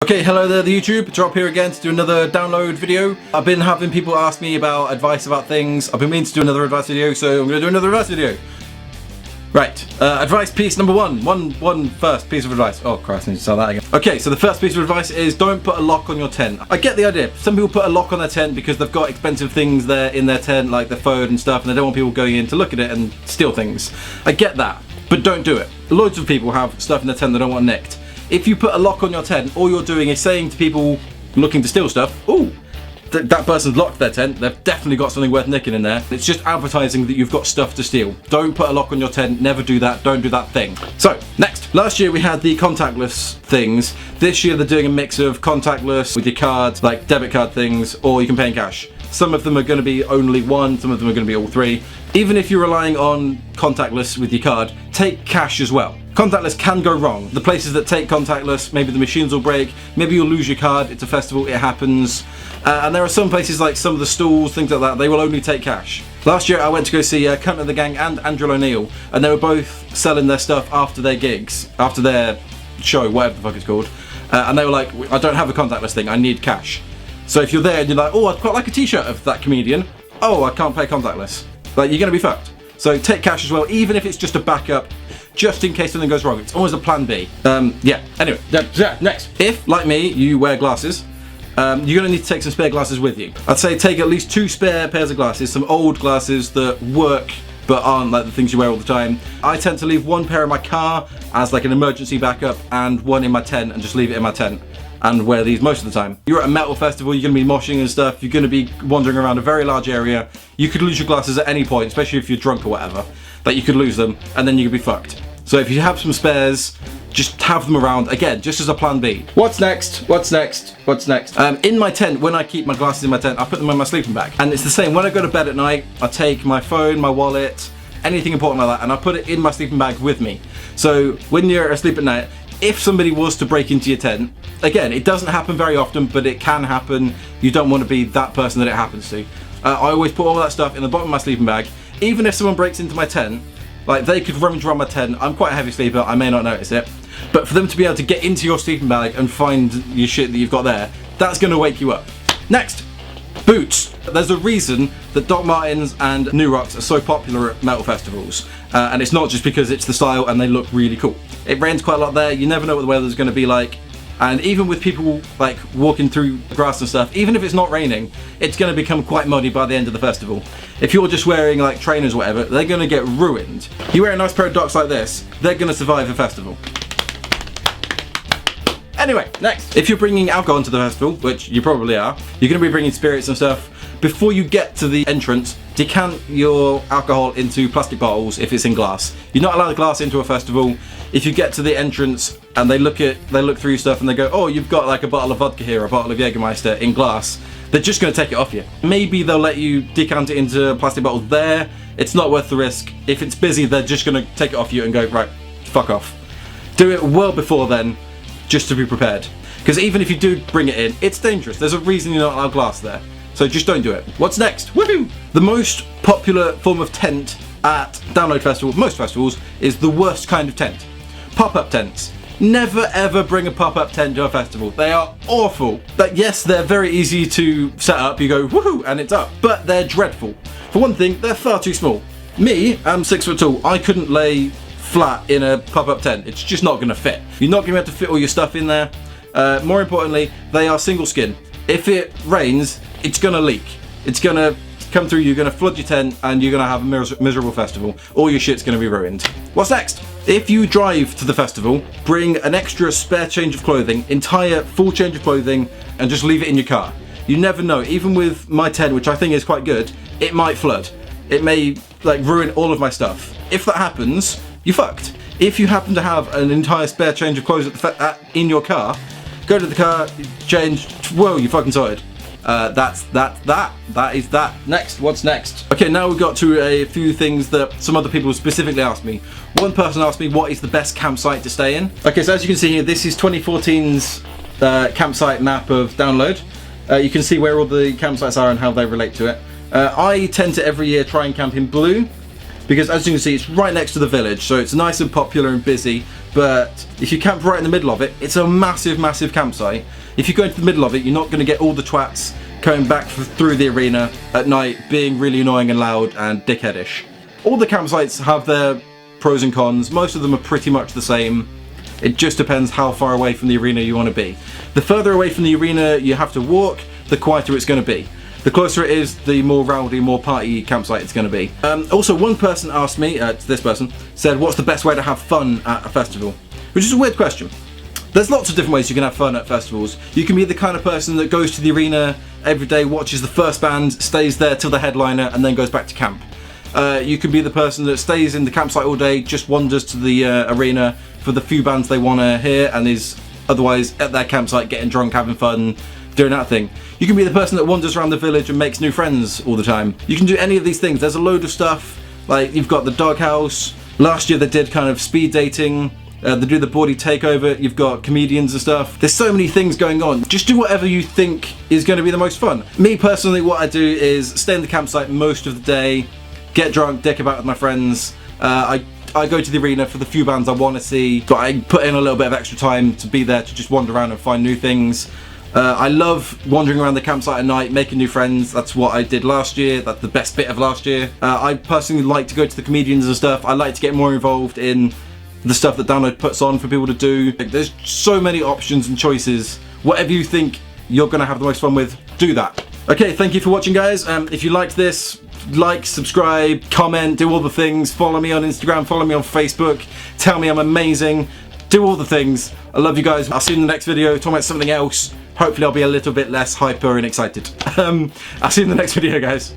Okay, hello there the YouTube, Drop here again to do another download video. I've been having people ask me about advice about things. I've been meaning to do another advice video, so I'm going to do another advice video. Right, advice piece number one first piece of advice. Oh Christ, I need to start that again. Okay, so the first piece of advice is don't put a lock on your tent. I get the idea. Some people put a lock on their tent because they've got expensive things there in their tent, like their phone and stuff, and they don't want people going in to look at it and steal things. I get that, but don't do it. Loads of people have stuff in their tent they don't want nicked. If you put a lock on your tent, all you're doing is saying to people looking to steal stuff, ooh, that person's locked their tent, they've definitely got something worth nicking in there. It's just advertising that you've got stuff to steal. Don't put a lock on your tent, never do that, don't do that thing. So, next. Last year we had the contactless things. This year they're doing a mix of contactless with your cards, like debit card things, or you can pay in cash. Some of them are going to be only one, some of them are going to be all three. Even if you're relying on contactless with your card, take cash as well. Contactless can go wrong. The places that take contactless, maybe the machines will break, maybe you'll lose your card, it's a festival, it happens. And there are some places like some of the stalls, things like that, they will only take cash. Last year I went to go see Cunt of the Gang and Andrew O'Neill, and they were both selling their stuff after their gigs, after their show, whatever the fuck it's called. And they were like, I don't have a contactless thing, I need cash. So if you're there and you're like, oh, I'd quite like a t-shirt of that comedian, oh, I can't pay contactless. Like, you're gonna be fucked. So take cash as well, even if it's just a backup, just in case something goes wrong. It's always a plan B. Yeah, anyway, next. If, like me, you wear glasses, you're gonna need to take some spare glasses with you. I'd say take at least 2 spare pairs of glasses, some old glasses that work but aren't like the things you wear all the time. I tend to leave 1 pair in my car as like an emergency backup and 1 in my tent and just leave it in my tent and wear these most of the time. You're at a metal festival, you're gonna be moshing and stuff, you're gonna be wandering around a very large area. You could lose your glasses at any point, especially if you're drunk or whatever, that you could lose them and then you could be fucked. So if you have some spares, just have them around, again, just as a plan B. What's next? What's next? What's next? In my tent, when I keep my glasses in my tent, I put them in my sleeping bag. And it's the same, when I go to bed at night, I take my phone, my wallet, anything important like that, and I put it in my sleeping bag with me. So when you're asleep at night, if somebody was to break into your tent, again, it doesn't happen very often, but it can happen. You don't want to be that person that it happens to. I always put all that stuff in the bottom of my sleeping bag. Even if someone breaks into my tent, like they could rummage around my tent. I'm quite a heavy sleeper, I may not notice it. But for them to be able to get into your sleeping bag and find your shit that you've got there, that's going to wake you up. Next, boots. There's a reason that Doc Martens and New Rocks are so popular at metal festivals. And it's not just because it's the style and they look really cool. It rains quite a lot there, you never know what the weather's going to be like. And even with people like walking through the grass and stuff, even if it's not raining, it's going to become quite muddy by the end of the festival. If you're just wearing like trainers or whatever, they're going to get ruined. You wear a nice pair of Docs like this, they're going to survive the festival. Anyway, next. If you're bringing alcohol into the festival, which you probably are, you're going to be bringing spirits and stuff. Before you get to the entrance, decant your alcohol into plastic bottles if it's in glass. You're not allowed glass into a festival. If you get to the entrance and they look through your stuff and they go, oh, you've got like a bottle of vodka here, a bottle of Jägermeister in glass, they're just going to take it off you. Maybe they'll let you decant it into plastic bottles there. It's not worth the risk. If it's busy, they're just going to take it off you and go, right, fuck off. Do it well before then, just to be prepared. Because even if you do bring it in, it's dangerous. There's a reason you're not allowed glass there. So just don't do it. What's next? Woohoo! The most popular form of tent at Download Festival, most festivals, is the worst kind of tent. Pop-up tents. Never ever bring a pop-up tent to a festival. They are awful. But yes, they're very easy to set up. You go, woohoo, and it's up. But they're dreadful. For one thing, they're far too small. Me, I'm 6 foot tall. I couldn't lay flat in a pop-up tent. It's just not gonna fit. You're not gonna be able to fit all your stuff in there. More importantly, they are single skin. If it rains, it's gonna leak. It's gonna come through, you're gonna flood your tent, and you're gonna have a miserable festival. All your shit's gonna be ruined. What's next? If you drive to the festival, bring an extra spare change of clothing, entire full change of clothing, and just leave it in your car. You never know, even with my tent, which I think is quite good, it might flood. It may like ruin all of my stuff. If that happens, you're fucked. If you happen to have an entire spare change of clothes in your car, go to the car, change, whoa, you fucking sorted. That is that. Next, what's next? Okay, now we've got to a few things that some other people specifically asked me. One person asked me what is the best campsite to stay in. Okay, so as you can see here, this is 2014's campsite map of Download. You can see where all the campsites are and how they relate to it. I tend to every year try and camp in blue. because as you can see, it's right next to the village, so it's nice and popular and busy. But if you camp right in the middle of it, it's a massive, massive campsite. If you go into the middle of it, you're not going to get all the twats coming back through the arena at night being really annoying and loud and dickheadish. All the campsites have their pros and cons. Most of them are pretty much the same. It just depends how far away from the arena you want to be. The further away from the arena you have to walk, the quieter it's going to be. The closer it is, the more rowdy, more party campsite it's going to be. Also, one person asked me, this person, said, what's the best way to have fun at a festival? Which is a weird question. There's lots of different ways you can have fun at festivals. You can be the kind of person that goes to the arena every day, watches the first band, stays there till the headliner, and then goes back to camp. You can be the person that stays in the campsite all day, just wanders to the arena for the few bands they want to hear, and is otherwise at their campsite getting drunk, having fun, doing that thing. You can be the person that wanders around the village and makes new friends all the time. You can do any of these things. There's a load of stuff, like you've got the doghouse. Last year they did kind of speed dating. They do the bawdy takeover. You've got comedians and stuff. There's so many things going on. Just do whatever you think is going to be the most fun. Me personally, what I do is stay in the campsite most of the day, get drunk, dick about with my friends. I go to the arena for the few bands I want to see, but I put in a little bit of extra time to be there to just wander around and find new things. I love wandering around the campsite at night, making new friends. That's what I did last year. That's the best bit of last year. I personally like to go to the comedians and stuff. I like to get more involved in the stuff that Download puts on for people to do. There's so many options and choices. Whatever you think you're going to have the most fun with, do that. Okay, thank you for watching, guys. If you liked this, like, subscribe, comment, do all the things. Follow me on Instagram, follow me on Facebook. Tell me I'm amazing. Do all the things. I love you guys. I'll see you in the next video, talking about something else. Hopefully I'll be a little bit less hyper and excited. I'll see you in the next video, guys.